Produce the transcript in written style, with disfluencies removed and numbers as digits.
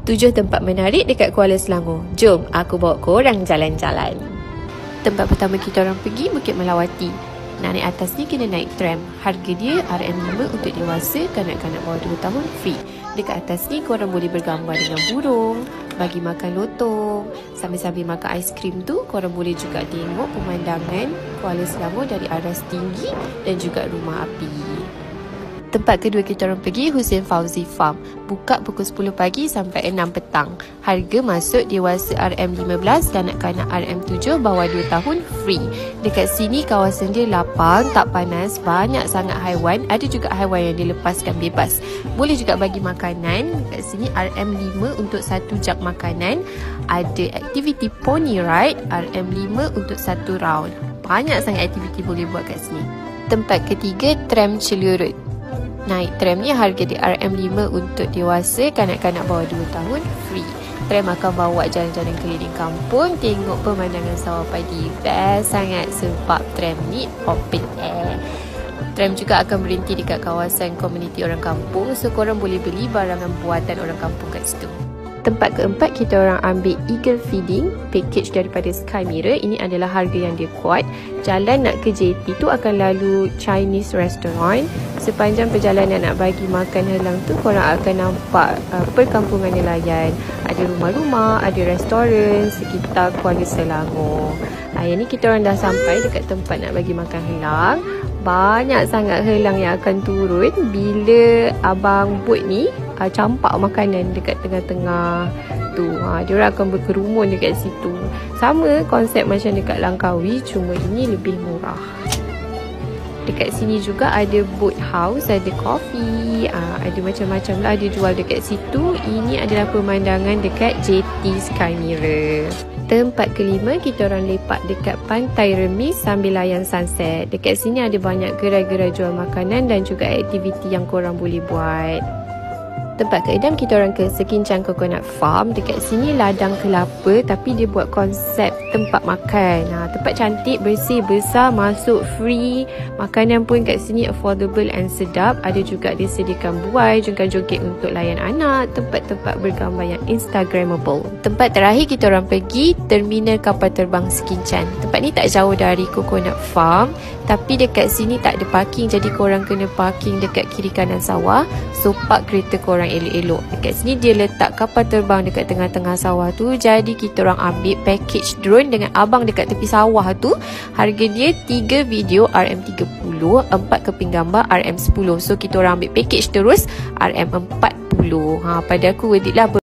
7 tempat menarik dekat Kuala Selangor. Jom aku bawa korang jalan-jalan. Tempat pertama kita orang pergi Bukit Melawati. Nak naik atas ni kena naik tram. Harga dia RM5 untuk dewasa, kanak-kanak bawah 2 tahun free. Dekat atas ni korang boleh bergambar dengan burung, bagi makan lotong. Sambil-sambil makan aiskrim tu, korang boleh juga tengok pemandangan Kuala Selangor dari aras tinggi dan juga rumah api. Tempat kedua kita orang pergi Hussein Fauzi Farm. Buka pukul 10 pagi sampai 6 petang. Harga masuk dewasa RM15, kanak-kanak RM7 bawah 2 tahun free. Dekat sini kawasan dia lapang, tak panas, banyak sangat haiwan. Ada juga haiwan yang dilepaskan bebas. Boleh juga bagi makanan. Dekat sini RM5 untuk 1 jug makanan. Ada aktiviti pony ride, RM5 untuk 1 round. Banyak sangat aktiviti boleh buat kat sini. Tempat ketiga Tram Celurut. Naik tram ni harga dia RM5 untuk dewasa, kanak-kanak bawah 2 tahun free. Tram akan bawa jalan-jalan keliling kampung, tengok pemandangan sawah padi. Best sangat sebab tram ni open air. Tram juga akan berhenti dekat kawasan komuniti orang kampung, so korang boleh beli barangan buatan orang kampung kat situ. Tempat keempat kita orang ambil Eagle Feeding package daripada Sky Mirror. Ini adalah harga yang dia kuat. Jalan nak ke JT tu akan lalu Chinese restaurant. Sepanjang perjalanan nak bagi makan helang tu, korang akan nampak perkampungan nelayan. Ada rumah-rumah, ada restoran sekitar Kuala Selangor. Yang ni kita orang dah sampai dekat tempat nak bagi makan helang. Banyak sangat helang yang akan turun bila abang bot ni campak makanan dekat tengah-tengah tu. Diorang akan berkerumun dekat situ. Sama konsep macam dekat Langkawi, cuma ini lebih murah. Dekat sini juga ada boat house, ada coffee, ada macam-macam lah dia jual dekat situ. Ini adalah pemandangan dekat JT Sky Mirror. Tempat kelima kita orang lepak dekat Pantai Remis sambil layan sunset. Dekat sini ada banyak gerai-gerai jual makanan dan juga aktiviti yang korang boleh buat. Tempat keenam kita orang ke Sekincang Coconut Farm. Dekat sini ladang kelapa tapi dia buat konsep tempat makan. Tempat cantik, bersih, besar, masuk free. Makanan pun kat sini affordable and sedap. Ada juga disediakan buai, joget-joget untuk layan anak. Tempat-tempat bergambar yang instagramable. Tempat terakhir kita orang pergi Terminal Kapal Terbang Sekincang. Tempat ni tak jauh dari Coconut Farm, tapi dekat sini tak ada parking, jadi korang kena parking dekat kiri kanan sawah. So park kereta korang elok-elok. Dekat sini dia letak kapal terbang dekat tengah-tengah sawah tu. Jadi kita orang ambil package drone dengan abang dekat tepi sawah tu. Harga dia 3 video RM30, 4 keping gambar RM10. So kita orang ambil package terus RM40. Pada aku worth it lah.